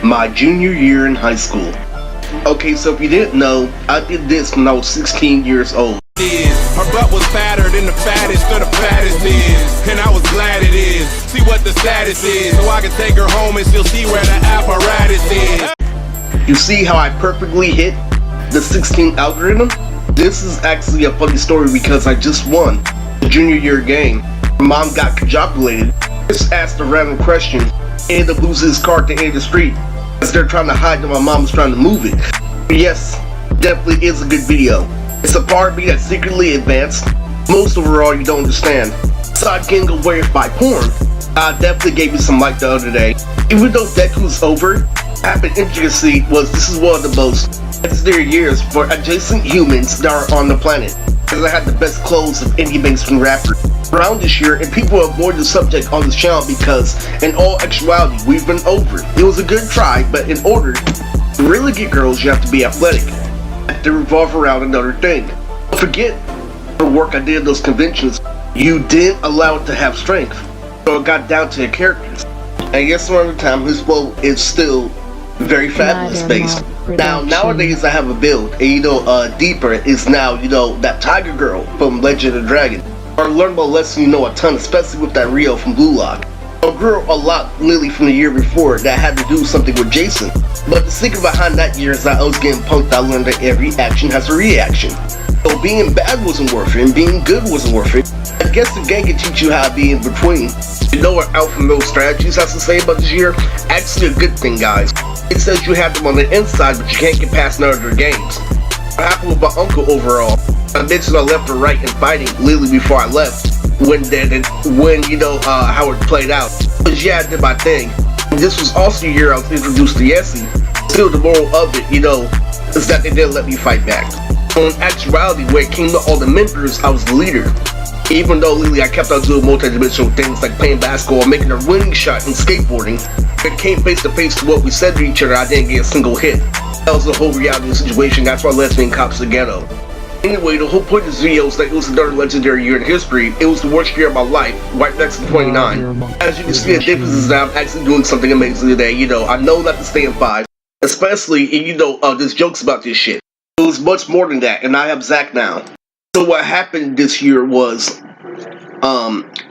my junior year in high school. Okay, so if you didn't know, I did this when I was 16 years old. Her butt was fatter than the fattest of the fattest is, and I was glad it is. See what the status is, so I can take her home and she'll see where the apparatus is. You see how I perfectly hit the 16 algorithm? This is actually a funny story because I just won the junior year game. My mom got congratulated. Just asked a random question, ended up losing his car at the end of the street as they're trying to hide that my mom was trying to move it. But yes, definitely is a good video. It's a part of me that's secretly advanced. Most overall you don't understand. Aside getting away by porn, I definitely gave you some light the other day. Even though Deku's over, happened interestingly was this is one of the most legendary years for adjacent humans that are on the planet. Because I had the best clothes of any mainstream rapper around this year, and people avoid the subject on this channel because in all actuality we've been over. It was a good try, but in order to really get girls you have to be athletic. To revolve around another thing. Don't forget the work I did at those conventions. You didn't allow it to have strength, so it got down to the characters. And yes, around the time his flow is still very fabulous based. Now nowadays I have a build, and deeper is now that Tiger Girl from Legend of the Dragon. Or learn about lesson a ton, especially with that Rio from Blue Lock. I grew a lot Lily from the year before that had to do something with Jason. But the secret behind that year is that I was getting punked. I learned that every action has a reaction. So being bad wasn't worth it, and being good wasn't worth it. I guess the game can teach you how to be in between. You know what Alpha Male Strategies has to say about this year? Actually a good thing, guys. It says you have them on the inside, but you can't get past none of their games. What happened with my uncle overall? I mentioned I left or right in fighting Lily before I left. When how it played out. But yeah, I did my thing. And this was also the year I was introduced to Yessie. Still, the moral of it, is that they didn't let me fight back. So in actuality, when it came to all the mentors, I was the leader. Even though Lily, I kept on doing multi-dimensional things like playing basketball, making a winning shot in skateboarding. When it came face to face to what we said to each other, I didn't get a single hit. That was the whole reality of the situation. That's why lesbian cops the ghetto. Anyway, the whole point of this video is that it was another legendary year in history. It was the worst year of my life, right next to 29. As you can see, the difference is that I'm actually doing something amazing today. I know not to stay in 5. Especially, there's jokes about this shit. It was much more than that, and I have Zach now. So what happened this year was,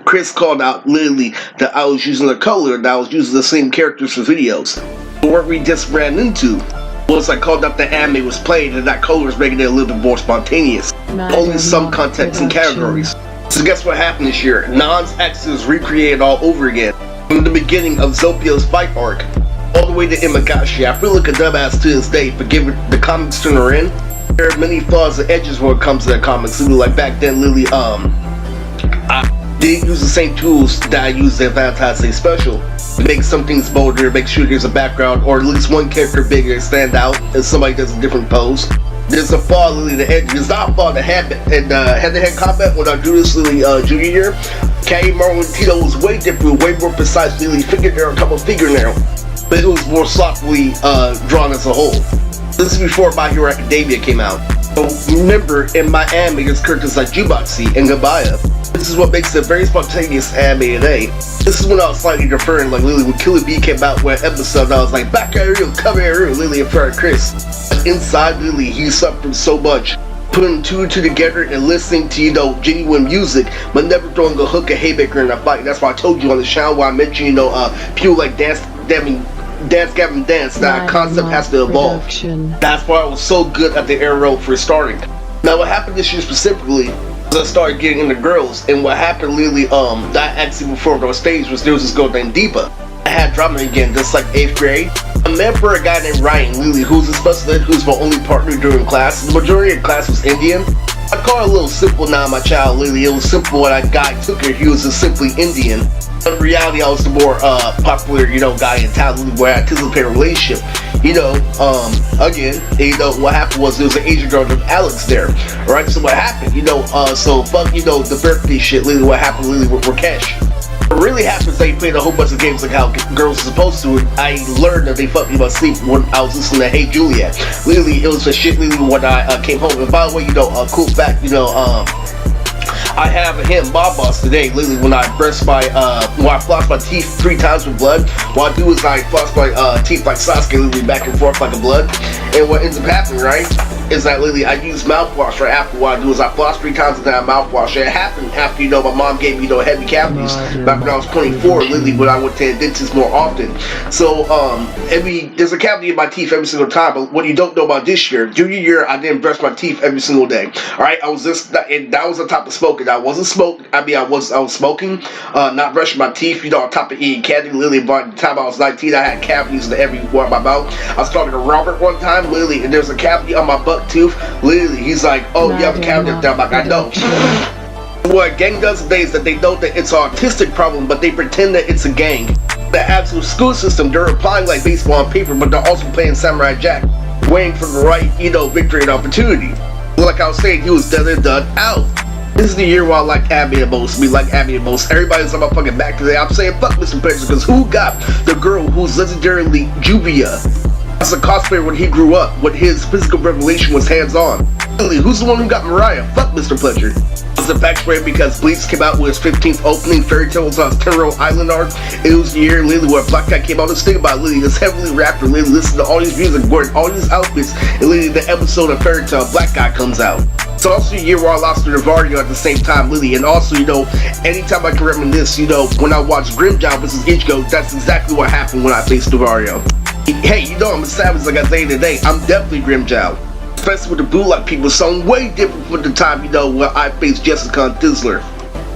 Chris called out Lily that I was using the color, that I was using the same characters for videos. But what we just ran into was I called up the anime was played, and that color is making it a little bit more spontaneous. Only some context and categories. So guess what happened this year? Nan's X is recreated all over again. From the beginning of Zopia's fight arc, all the way to Imagashi. I feel like a dumbass to this day for giving the comics to her in. There are many flaws and edges when it comes to the comics. Like back then, Lily, I didn't use the same tools that I used in Valentine's Day Special. Make some things bolder, make sure there's a background, or at least one character bigger and stand out as somebody does a different pose. There's a flaw Lily the edge. There's not a flaw in the head-to-head combat when I drew this Lily junior year. Kay Marlon Tito was way different, way more precise. Lily fingernail, a couple fingernail, but it was more sloppily drawn as a whole. This is before My Hero Academia came out. So remember, in my anime, there's characters like Jubatsi and Gabaya. This is what makes it a very spontaneous anime today. This is when I was slightly deferring, like Lily, when Killer Bee came out with an episode, I was like, back at you, come here, Lily in front of Chris. But inside Lily, he suffered so much. Putting two and two together and listening to, genuine music, but never throwing a hook at Haymaker in a fight. That's why I told you on the channel where I mentioned, people like Dance Gavin Dance, that concept has to evolve. That's why I was so good at the arrow for starting. Now what happened this year specifically was I started getting into girls, and what happened Lily, that actually performed on stage was there was this girl named Deepa. I had drama again, just like 8th grade. I met for a guy named Ryan Lily, who's a special ed, who's my only partner during class. The majority of class was Indian. I call it a little simple now, my child Lily. It was simple when I guy took her, he was just simply Indian. But in reality, I was the more popular, guy in town where I anticipated a relationship. Again, what happened was there was an Asian girl named Alex there. Alright, so what happened, so fuck, the birthday shit, Lily, what happened, Lily, with Rakesh. What really happened is they played a whole bunch of games like how girls are supposed to, and I learned that they fucked me about sleep when I was listening to Hey Juliet. Lily, it was a shit Lily when I came home. And by the way, cool fact, I have a hit mob boss today. Lately, when I floss my teeth 3 times with blood, what I do is I floss my teeth like Sasuke, literally back and forth like a blood. And what ends up happening, right, is that literally I use mouthwash right after. What I do is I floss 3 times and then I mouthwash. It happened after, you know, my mom gave me, you know, heavy cavities back when I was 24, literally when I went to the dentist more often. So there's a cavity in my teeth every single time. But what you don't know about this year, junior year, I didn't brush my teeth every single day. All right, and that was on top of smoking. I wasn't smoking. I was smoking, not brushing my teeth. You know, on top of eating candy. Literally, by the time I was 19, I had cavities in everywhere in my mouth. I was talking to Robert one time, literally, and there's a cavity on my buck tooth. Literally, he's like, "Oh, you have a cavity up there." I'm like, "I know." What a gang does today is that they know that it's an autistic problem, but they pretend that it's a gang. The actual school system, they're applying like baseball on paper, but they're also playing Samurai Jack, waiting for the right, you know, victory and opportunity. Like I was saying, he was done out. This is the year where I like Abby the most. We like Abby the most. Everybody's on my fucking back today. I'm saying fuck Mr. Predator, because who got the girl who's legendarily Juvia as a cosplayer when he grew up, when his physical revelation was hands-on? Really, who's the one who got Mariah? Fuck Mr. Pleasure. It's a backstory because Bleach came out with his 15th opening Fairy Tail was on his 10-year-old island arc. It was the year literally where Black Guy came out. Let's think about Lily, this heavily rapper, literally listen to all these music, wearing all these outfits, and literally the episode of Fairy Tail Black Guy comes out. It's also a year where I lost to Navario at the same time, Lily, and also, you know, anytime I can reminisce, you know, when I watched Grimjow vs. Ichigo, that's exactly what happened when I faced Navario. Hey, you know I'm a savage like I say today. I'm definitely Grimjow. Especially with the Blue Lock people, so I'm way different from the time, you know, when I faced Jessica and Dizzler.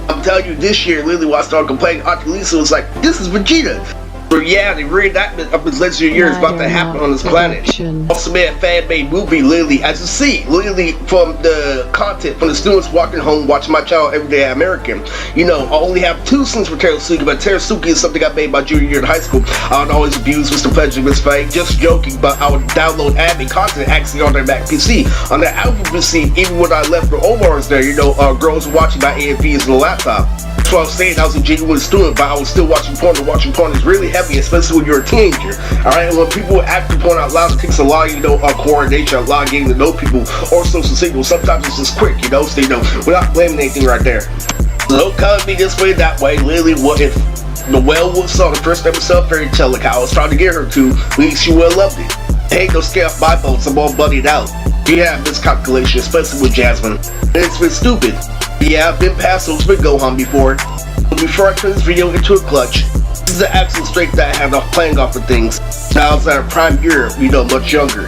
I'm telling you, this year, literally, when I started complaining, Auntie Lisa was like, "This is Vegeta." But yeah, the reenactment of his legendary year is about to happen on this planet. Also made a fan-made movie, literally, as you see, literally from the content, from the students walking home, watching my channel Everyday American. You know, I only have 2 scenes for Terusuke, but Terusuke is something I made my junior year in high school. I would always abuse Mr. Pleasure, Miss Faye, just joking, but I would download anime content actually on their Mac PC. On their Alpha PC, even when I left for Omar's there, you know, girls were watching my AFVs on the laptop. That's what I was saying, I was a genuine student, but I was still watching porn, and watching porn is really heavy, especially when you're a teenager. Alright, and when people act porn out loud, it takes a lot of, you know, coordination, a lot of getting to know people, or social signals. Sometimes it's just quick, you know, so, you know, we're not blaming anything right there. So don't come at me this way, that way. Literally, what if the Whale saw the first episode of Fairy Tail like I was trying to get her to, at least she would have loved it. Hey, don't scare off my bones, I'm all bloodied out. Yeah, miscalculation, especially with Jasmine. And it's been stupid. Yeah, I've been past those with Gohan before. But before I turn this video into a clutch, this is the actual strength that I had off playing off of things. Now I was at a prime year, you know, much younger.